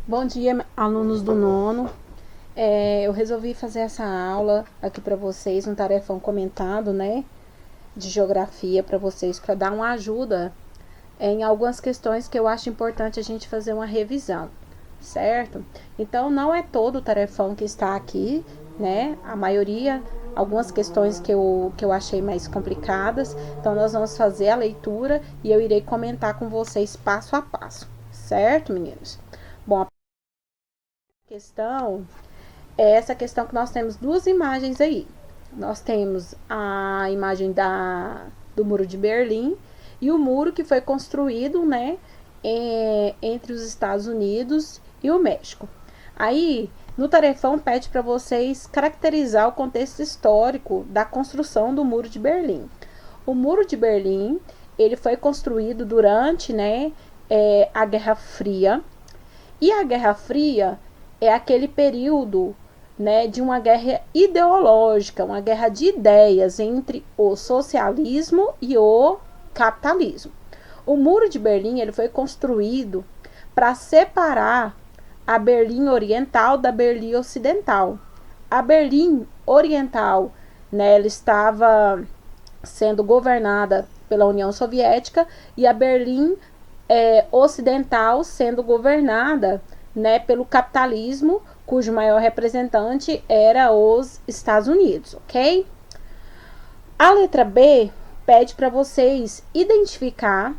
Bom dia, alunos do nono. Eu resolvi fazer essa aula aqui para vocês, um tarefão comentado, né, de geografia para vocês, para dar uma ajuda em algumas questões que eu acho importante a gente fazer uma revisão, certo? Então, não é todo o tarefão que está aqui, né, a maioria, algumas questões que eu achei mais complicadas. Então, nós vamos fazer a leitura e eu irei comentar com vocês passo a passo, certo, meninos? Bom, a questão é essa questão que nós temos duas imagens aí. Nós temos a imagem do Muro de Berlim e o muro que foi construído, né, entre os Estados Unidos e o México. Aí, no tarefão pede para vocês caracterizar o contexto histórico da construção do Muro de Berlim. O Muro de Berlim, ele foi construído durante, né, a Guerra Fria. E a Guerra Fria é aquele período, né, de uma guerra ideológica, uma guerra de ideias entre o socialismo e o capitalismo. O Muro de Berlim ele foi construído para separar a Berlim Oriental da Berlim Ocidental. A Berlim Oriental, né, ela estava sendo governada pela União Soviética e a Berlim Ocidental sendo governada, né, pelo capitalismo, cujo maior representante era os Estados Unidos, ok? A letra B pede para vocês identificar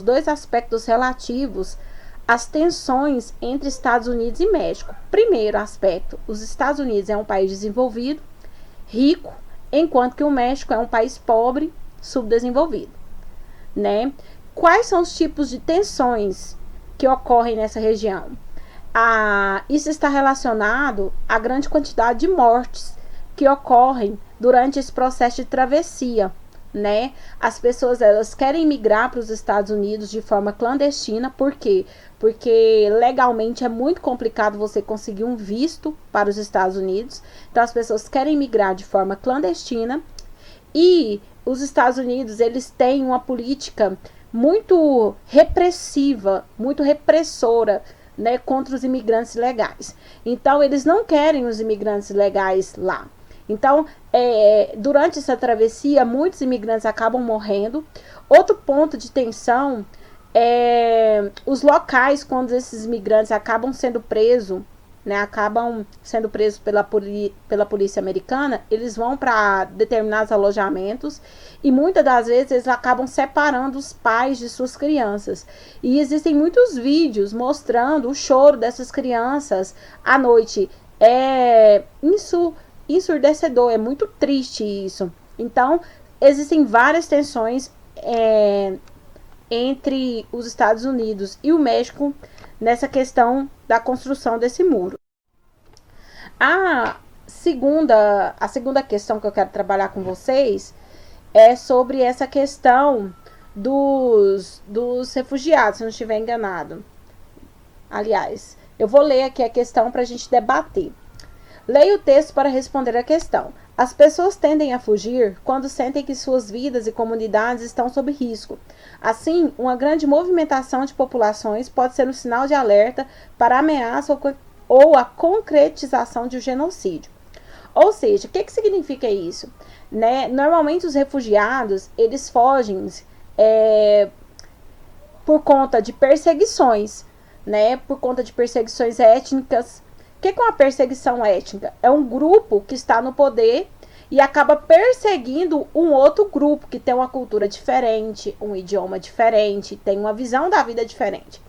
dois aspectos relativos às tensões entre Estados Unidos e México. Primeiro aspecto, os Estados Unidos é um país desenvolvido, rico, enquanto que o México é um país pobre, subdesenvolvido, né? Quais são os tipos de tensões que ocorrem nessa região? Isso está relacionado à grande quantidade de mortes que ocorrem durante esse processo de travessia, né? As pessoas elas querem migrar para os Estados Unidos de forma clandestina, por quê? Porque legalmente é muito complicado você conseguir um visto para os Estados Unidos. Então as pessoas querem migrar de forma clandestina e os Estados Unidos eles têm uma política muito repressiva, muito repressora, né, contra os imigrantes legais. Então, eles não querem os imigrantes legais lá. Então, durante essa travessia, muitos imigrantes acabam morrendo. Outro ponto de tensão é os locais quando esses imigrantes acabam sendo presos, né, acabam sendo presos pela polícia americana. Eles vão para determinados alojamentos e muitas das vezes eles acabam separando os pais de suas crianças. E existem muitos vídeos mostrando o choro dessas crianças à noite. É ensurdecedor, é muito triste isso. Então, existem várias tensões entre os Estados Unidos e o México nessa questão da construção desse muro. A segunda questão que eu quero trabalhar com vocês é sobre essa questão dos refugiados, se não estiver enganado. Aliás, eu vou ler aqui a questão para a gente debater. Leia o texto para responder a questão. As pessoas tendem a fugir quando sentem que suas vidas e comunidades estão sob risco. Assim, uma grande movimentação de populações pode ser um sinal de alerta para a ameaça ou a concretização de um genocídio. Ou seja, o que significa isso? Né? Normalmente os refugiados, eles fogem por conta de perseguições, né? Por conta de perseguições étnicas. O que é uma perseguição étnica? É um grupo que está no poder e acaba perseguindo um outro grupo que tem uma cultura diferente, um idioma diferente, tem uma visão da vida diferente.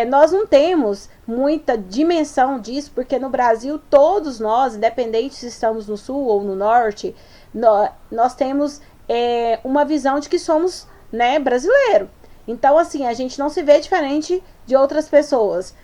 Nós não temos muita dimensão disso, porque no Brasil todos nós, independente se estamos no sul ou no norte, nós temos uma visão de que somos, né, brasileiro. Então, assim, a gente não se vê diferente de outras pessoas.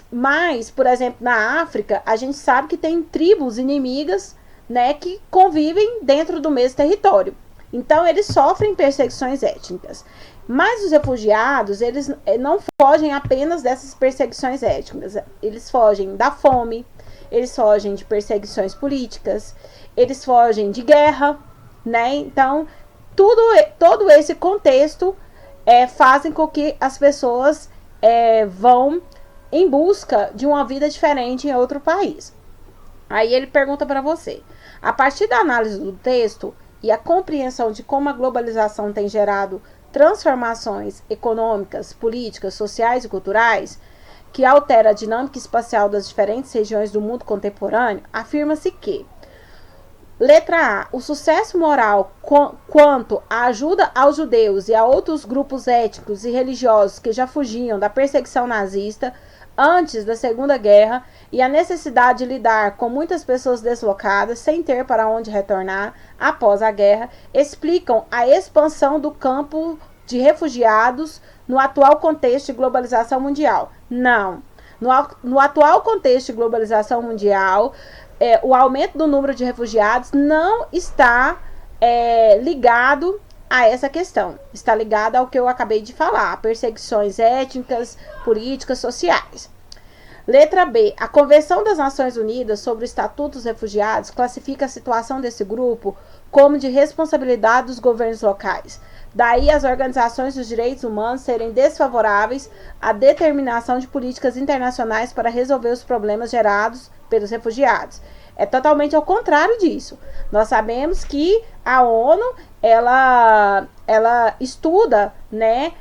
Mas, por exemplo, na África, a gente sabe que tem tribos inimigas, né, que convivem dentro do mesmo território. Então, eles sofrem perseguições étnicas. Mas os refugiados, eles não fogem apenas dessas perseguições étnicas. Eles fogem da fome, eles fogem de perseguições políticas, eles fogem de guerra, né? Então, todo esse contexto fazem com que as pessoas vão em busca de uma vida diferente em outro país. Aí ele pergunta para você, a partir da análise do texto e a compreensão de como a globalização tem gerado transformações econômicas, políticas, sociais e culturais, que altera a dinâmica espacial das diferentes regiões do mundo contemporâneo, afirma-se que: letra A. O sucesso moral quanto à ajuda aos judeus e a outros grupos étnicos e religiosos que já fugiam da perseguição nazista antes da Segunda Guerra e a necessidade de lidar com muitas pessoas deslocadas sem ter para onde retornar após a guerra, explicam a expansão do campo de refugiados no atual contexto de globalização mundial. Não. No atual contexto de globalização mundial, o aumento do número de refugiados não está ligado a essa questão. Está ligado ao que eu acabei de falar, perseguições étnicas, políticas, sociais. Letra B. A Convenção das Nações Unidas sobre o Estatuto dos Refugiados classifica a situação desse grupo como de responsabilidade dos governos locais. Daí as organizações dos direitos humanos serem desfavoráveis à determinação de políticas internacionais para resolver os problemas gerados pelos refugiados. É totalmente ao contrário disso. Nós sabemos que a ONU ela estuda, né,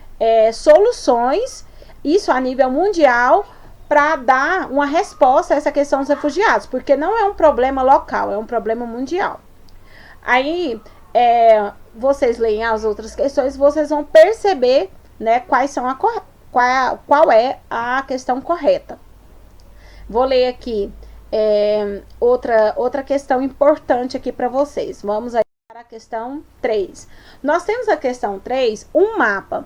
soluções, isso a nível mundial, para dar uma resposta a essa questão dos refugiados, porque não é um problema local, é um problema mundial. Aí, vocês leem as outras questões, vocês vão perceber, né, qual é a questão correta. Vou ler aqui outra questão importante aqui para vocês. Vamos aí para a questão 3. Nós temos a questão 3, um mapa.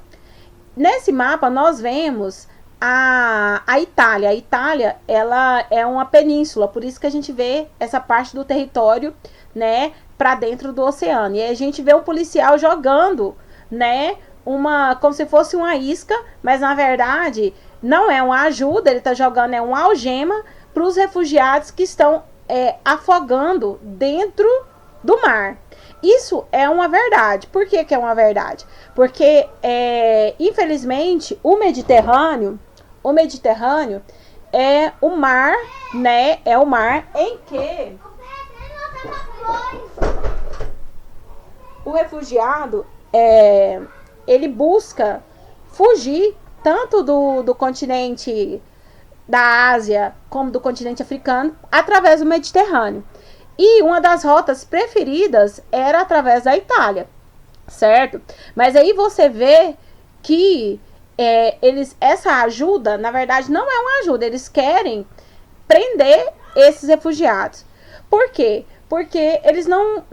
Nesse mapa, nós vemos a Itália. A Itália, ela é uma península, por isso que a gente vê essa parte do território, né, para dentro do oceano. E aí a gente vê um policial jogando, né, como se fosse uma isca, mas na verdade não é uma ajuda, ele está jogando uma algema para os refugiados que estão afogando dentro do mar. Isso é uma verdade. Por que é uma verdade? Porque, infelizmente, o Mediterrâneo é o mar, né? É o mar em que o refugiado ele busca fugir tanto do continente da Ásia como do continente africano através do Mediterrâneo. E uma das rotas preferidas era através da Itália, certo? Mas aí você vê que essa ajuda, na verdade, não é uma ajuda. Eles querem prender esses refugiados. Por quê? Porque eles não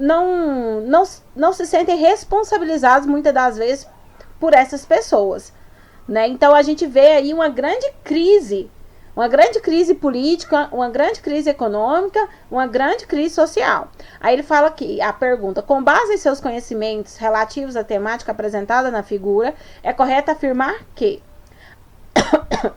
se sentem responsabilizados, muitas das vezes, por essas pessoas, né? Então, a gente vê aí uma grande crise política, uma grande crise econômica, uma grande crise social. Aí ele fala aqui, a pergunta: com base em seus conhecimentos relativos à temática apresentada na figura, é correto afirmar que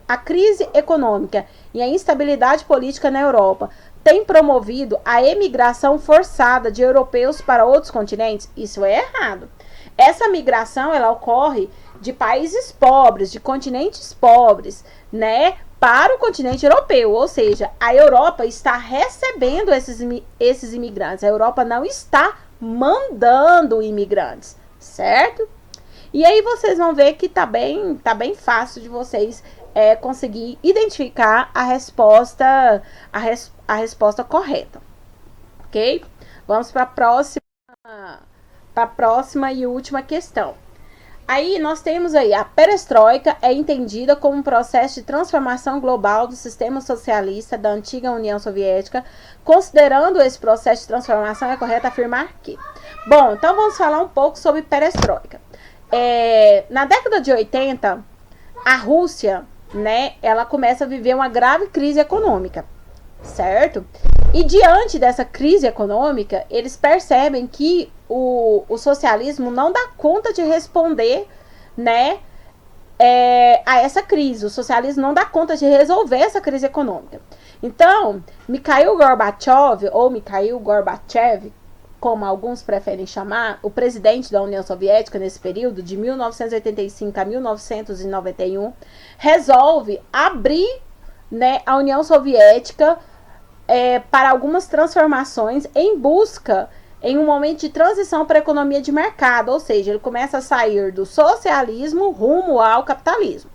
a crise econômica e a instabilidade política na Europa tem promovido a emigração forçada de europeus para outros continentes? Isso é errado. Essa migração, ela ocorre de países pobres, de continentes pobres, né, para o continente europeu, ou seja, a Europa está recebendo esses imigrantes, a Europa não está mandando imigrantes, certo? E aí vocês vão ver que tá bem fácil de vocês conseguir identificar a resposta correta, ok? Vamos para a próxima e última questão. Aí nós temos aí a perestroika é entendida como um processo de transformação global do sistema socialista da antiga União Soviética. Considerando esse processo de transformação, é correto afirmar que... Bom, então vamos falar um pouco sobre perestroika. Na década de 80, a Rússia, né, ela começa a viver uma grave crise econômica, certo? E diante dessa crise econômica, eles percebem que o socialismo não dá conta de responder, né, a essa crise. O socialismo não dá conta de resolver essa crise econômica. Então, Mikhail Gorbachev, como alguns preferem chamar, o presidente da União Soviética nesse período, de 1985 a 1991, resolve abrir, né, a União Soviética para algumas transformações em busca, em um momento de transição para a economia de mercado, ou seja, ele começa a sair do socialismo rumo ao capitalismo.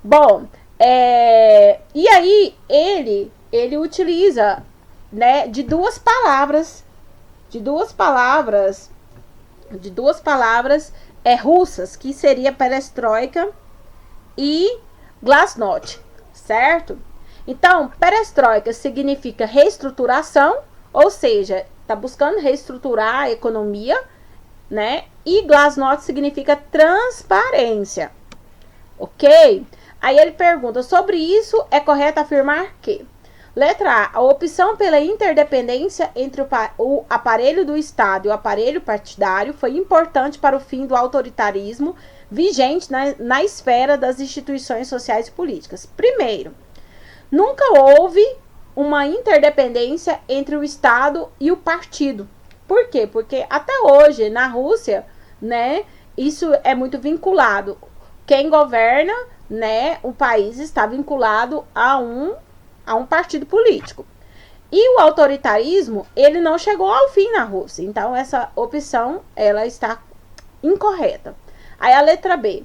Bom, e aí ele utiliza, né, de duas palavras russas, que seria perestroika e glasnost, certo? Então, perestroika significa reestruturação, ou seja, está buscando reestruturar a economia, né? E glasnost significa transparência, ok? Aí ele pergunta, sobre isso é correto afirmar que: letra A opção pela interdependência entre o aparelho do Estado e o aparelho partidário foi importante para o fim do autoritarismo vigente na esfera das instituições sociais e políticas. Primeiro, nunca houve uma interdependência entre o Estado e o partido. Por quê? Porque até hoje, na Rússia, né, isso é muito vinculado. Quem governa, né, o país está vinculado a um partido político. E o autoritarismo, ele não chegou ao fim na Rússia. Então, essa opção, ela está incorreta. Aí, a letra B.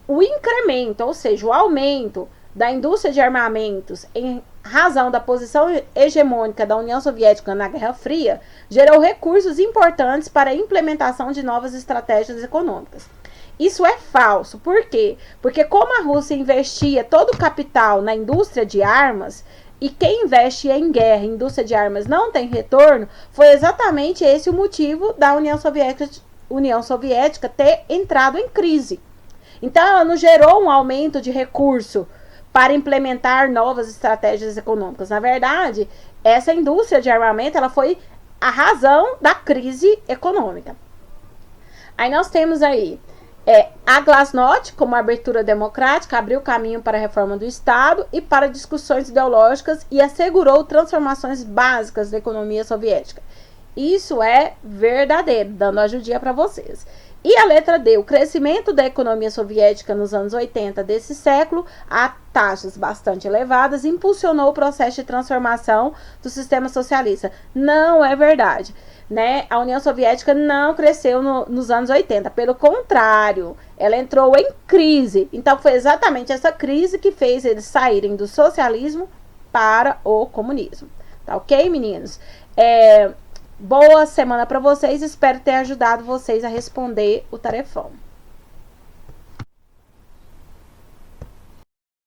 O incremento, ou seja, o aumento da indústria de armamentos em razão da posição hegemônica da União Soviética na Guerra Fria, gerou recursos importantes para a implementação de novas estratégias econômicas. Isso é falso. Por quê? Porque como a Rússia investia todo o capital na indústria de armas, e quem investe em guerra, em indústria de armas, não tem retorno, foi exatamente esse o motivo da União Soviética ter entrado em crise. Então, ela não gerou um aumento de recurso para implementar novas estratégias econômicas. Na verdade, essa indústria de armamento, ela foi a razão da crise econômica. Aí nós temos aí a glasnost, como abertura democrática, abriu caminho para a reforma do Estado e para discussões ideológicas e assegurou transformações básicas da economia soviética. Isso é verdadeiro, dando ajudinha para vocês. E a letra D, o crescimento da economia soviética nos anos 80 desse século, a taxas bastante elevadas, impulsionou o processo de transformação do sistema socialista. Não é verdade, né? A União Soviética não cresceu nos anos 80, pelo contrário, ela entrou em crise. Então, foi exatamente essa crise que fez eles saírem do socialismo para o comunismo. Tá ok, meninos? Boa semana para vocês, espero ter ajudado vocês a responder o tarefão.